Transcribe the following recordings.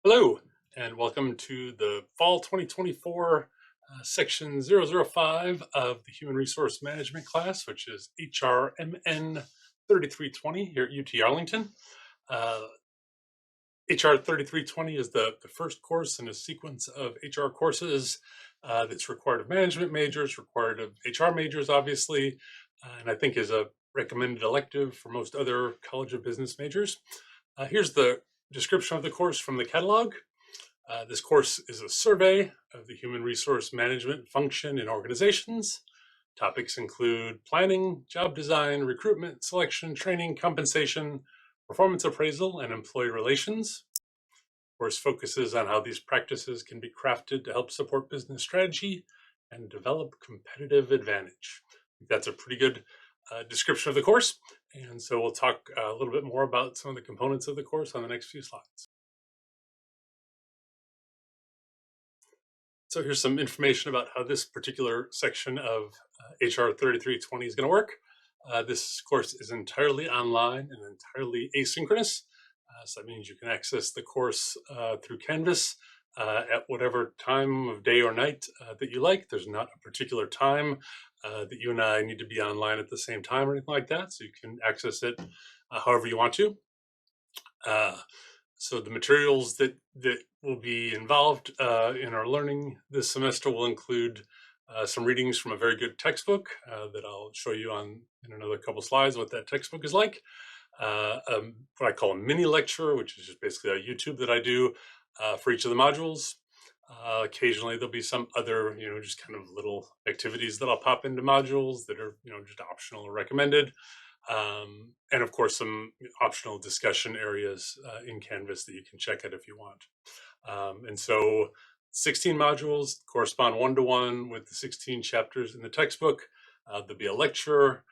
Hello, and welcome to the Fall 2024 Section 005 of the Human Resource Management class, which is HRMN 3320 here at UT Arlington. HR 3320 is the first course in a sequence of HR courses that's required of management majors, required of HR majors, obviously, and I think is a recommended elective for most other College of Business majors. Here's the description of the course from the catalog. This course is a survey of the human resource management function in organizations. Topics include planning, job design, recruitment, selection, training, compensation, performance appraisal, and employee relations. The course focuses on how these practices can be crafted to help support business strategy and develop competitive advantage. I think that's a pretty good description of the course. And so we'll talk a little bit more about some of the components of the course on the next few slides. So here's some information about how this particular section of HR 3320 is going to work. This course is entirely online and entirely asynchronous. So that means you can access the course through Canvas at whatever time of day or night that you like. There's not a particular time that you and I need to be online at the same time or anything like that. So you can access it however you want to. So the materials that will be involved in our learning this semester will include some readings from a very good textbook that I'll show you in another couple slides what that textbook is like. What I call a mini lecture, which is just basically a YouTube that I do for each of the modules. Occasionally there'll be some other, just kind of little activities that I'll pop into modules that are, just optional or recommended. And of course, some optional discussion areas in Canvas that you can check out if you want. And so 16 modules correspond one-to-one with the 16 chapters in the textbook. There'll be a lecture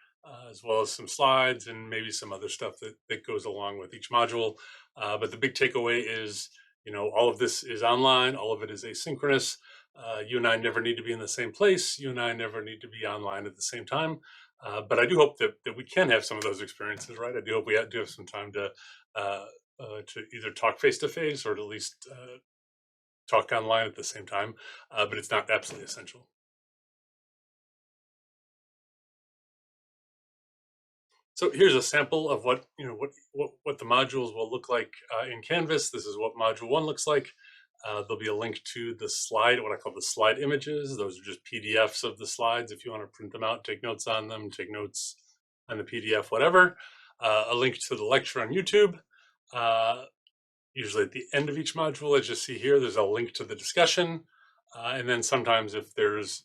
as well as some slides and maybe some other stuff that goes along with each module. But the big takeaway is, all of this is online, all of it is asynchronous. You and I never need to be in the same place. You and I never need to be online at the same time. But I do hope that we can have some of those experiences, right? I do hope we do have some time to either talk face to face or to at least talk online at the same time. But it's not absolutely essential. So here's a sample of what the modules will look like in Canvas. This is what module 1 looks like. There'll be a link to the slide, what I call the slide images. Those are just PDFs of the slides. If you want to print them out, take notes on them, take notes on the PDF, whatever. A link to the lecture on YouTube. Usually at the end of each module, as you see here, there's a link to the discussion. And then sometimes if there's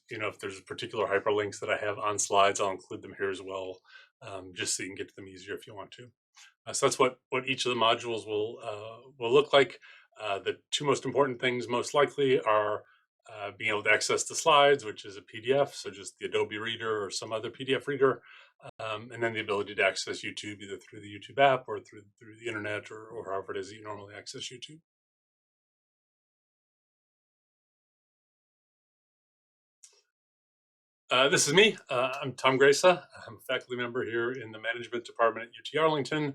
particular hyperlinks that I have on slides, I'll include them here as well, just so you can get to them easier if you want to. So that's what each of the modules will look like. The two most important things most likely are being able to access the slides, which is a PDF, so just the Adobe Reader or some other PDF reader, and then the ability to access YouTube either through the YouTube app or through the internet or however it is that you normally access YouTube. This is me. I'm Tom Graca. I'm a faculty member here in the management department at UT Arlington.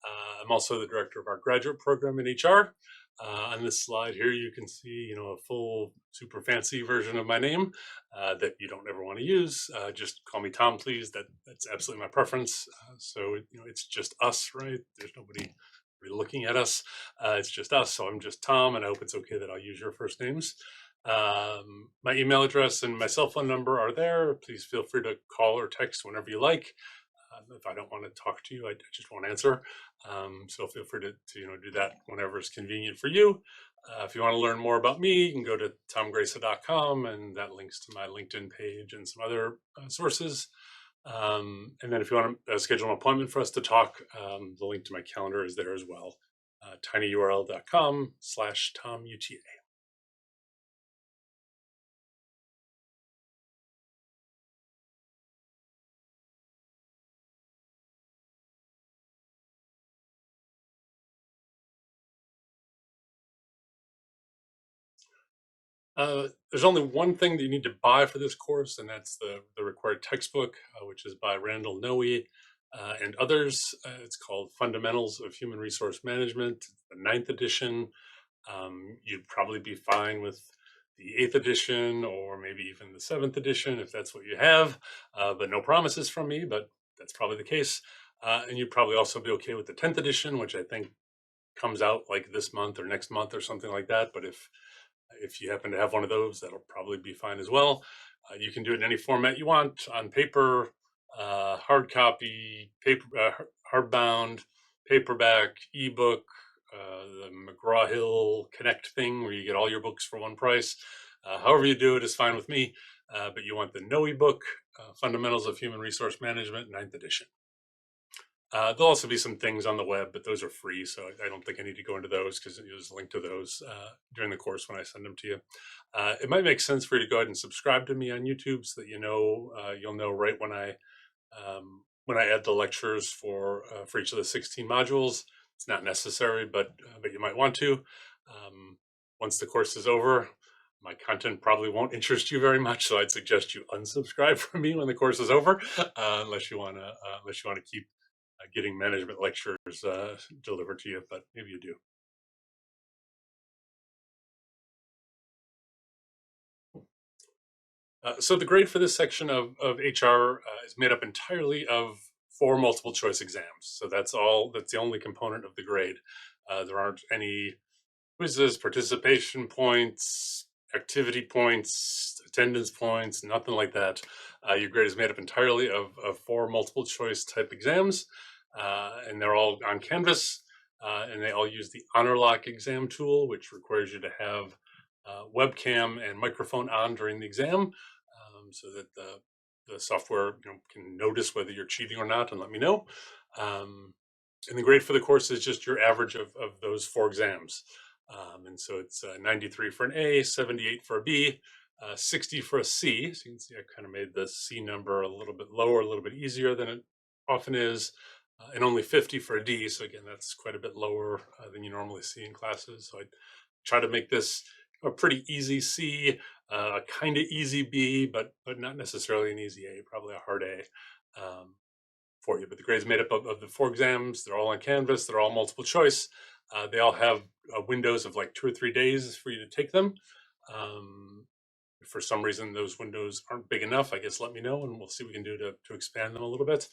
I'm also the director of our graduate program in HR. On this slide here, you can see, a full super fancy version of my name that you don't ever want to use. Just call me Tom, please. That's absolutely my preference. So, it's just us, right? There's nobody really looking at us. It's just us. So I'm just Tom, and I hope it's okay that I'll use your first names. My email address and my cell phone number are there. Please feel free to call or text whenever you like. If I don't want to talk to you, I just won't answer. So feel free to do that whenever it's convenient for you. If you want to learn more about me, you can go to tomgraca.com, and that links to my LinkedIn page and some other sources. And then if you want to schedule an appointment for us to talk, the link to my calendar is there as well. tinyurl.com/TomUTA. There's only one thing that you need to buy for this course, and that's the required textbook, which is by Randall Noe and others. It's called Fundamentals of Human Resource Management, the 9th edition. You'd probably be fine with the 8th edition or maybe even the 7th edition if that's what you have, but no promises from me, but that's probably the case. And you'd probably also be okay with the 10th edition, which I think comes out like this month or next month or something like that. But if you happen to have one of those, that'll probably be fine as well. You can do it in any format you want, on paper, hard copy, paper, hardbound, paperback, ebook, the McGraw-Hill Connect thing where you get all your books for one price. However you do it is fine with me, but you want the no ebook, Fundamentals of Human Resource Management, 9th edition. There'll also be some things on the web, but those are free, so I don't think I need to go into those because there's a link to those during the course when I send them to you. It might make sense for you to go ahead and subscribe to me on YouTube so that you'll know right when I add the lectures for each of the 16 modules. It's not necessary, but you might want to. Once the course is over, my content probably won't interest you very much, so I'd suggest you unsubscribe from me when the course is over, unless you want to keep getting management lectures delivered to you, but maybe you do. So the grade for this section of HR is made up entirely of 4 multiple choice exams. So that's the only component of the grade. There aren't any quizzes, participation points, activity points, attendance points, nothing like that. Your grade is made up entirely of 4 multiple choice type exams, and they're all on Canvas, and they all use the HonorLock exam tool, which requires you to have webcam and microphone on during the exam, so that the software can notice whether you're cheating or not and let me know. And the grade for the course is just your average of those 4 exams. And so it's 93 for an A, 78 for a B, 60 for a C. So you can see I kind of made the C number a little bit lower, a little bit easier than it often is, and only 50 for a D. So again, that's quite a bit lower than you normally see in classes. So I try to make this a pretty easy C, kind of easy B, but not necessarily an easy A, probably a hard A. For you. But the grade's made up of the 4 exams. They're all on Canvas. They're all multiple choice. They all have windows of like 2 or 3 days for you to take them. If for some reason those windows aren't big enough, I guess let me know and we'll see what we can do to expand them a little bit.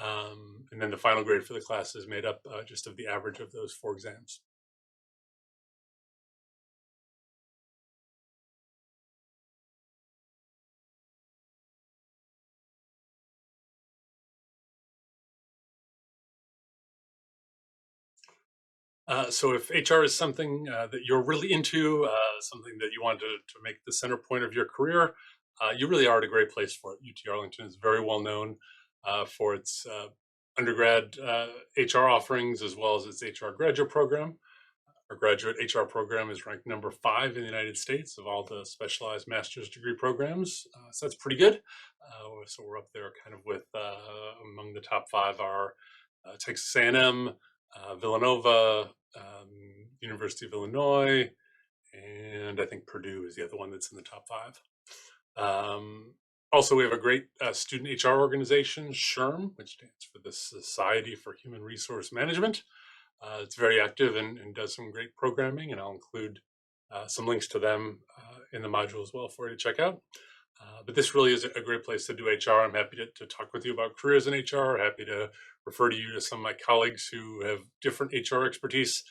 And then the final grade for the class is made up just of the average of those 4 exams. So if HR is something that you're really into, something that you want to make the center point of your career, you really are at a great place for it. UT Arlington is very well known for its undergrad HR offerings as well as its HR graduate program. Our graduate HR program is ranked number 5 in the United States of all the specialized master's degree programs. So that's pretty good. So we're up there kind of with among the top 5 are Texas A&M, Villanova, University of Illinois, and I think Purdue is the other one that's in the top 5. Also, we have a great student HR organization, SHRM, which stands for the Society for Human Resource Management. It's very active and does some great programming, and I'll include some links to them in the module as well for you to check out. But this really is a great place to do HR. I'm happy to talk with you about careers in HR, happy to refer to you to some of my colleagues who have different HR expertise,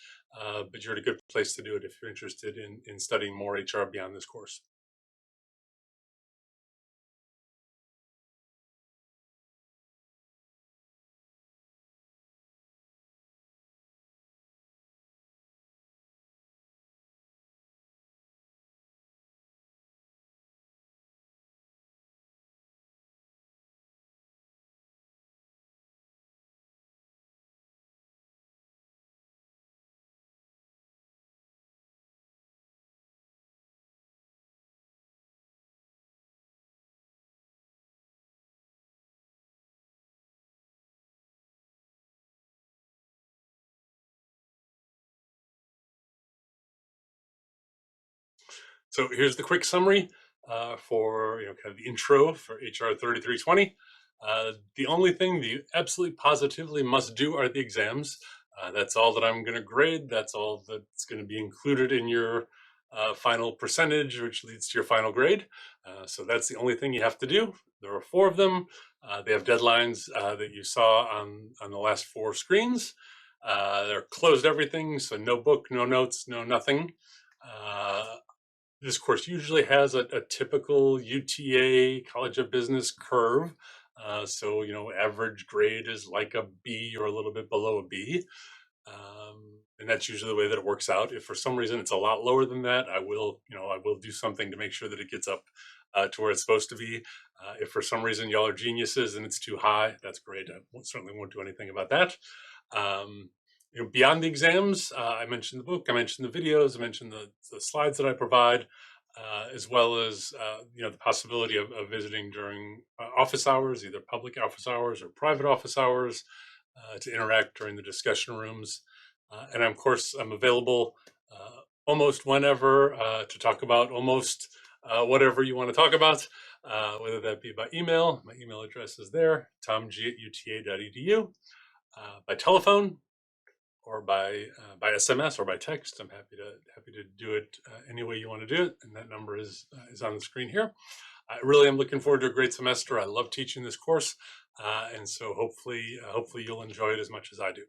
but you're at a good place to do it if you're interested in studying more HR beyond this course. So here's the quick summary for kind of the intro for HR 3320. The only thing that you absolutely positively must do are the exams. That's all that I'm going to grade. That's all that's going to be included in your final percentage, which leads to your final grade. So that's the only thing you have to do. There are 4 of them. They have deadlines that you saw on the last 4 screens. They're closed everything, so no book, no notes, no nothing. This course usually has a typical UTA College of Business curve. So, average grade is like a B or a little bit below a B. And that's usually the way that it works out. If for some reason it's a lot lower than that, I will do something to make sure that it gets up to where it's supposed to be. If for some reason y'all are geniuses and it's too high, that's great. Certainly won't do anything about that. Beyond the exams, I mentioned the book, I mentioned the videos, I mentioned the slides that I provide, as well as the possibility of visiting during office hours, either public office hours or private office hours, to interact during the discussion rooms. And of course, I'm available almost whenever to talk about almost whatever you want to talk about, whether that be by email. My email address is there, tomg@uta.edu, by telephone, or by SMS or by text. I'm happy to do it any way you want to do it, and that number is on the screen here. I really am looking forward to a great semester. I love teaching this course, and so hopefully you'll enjoy it as much as I do.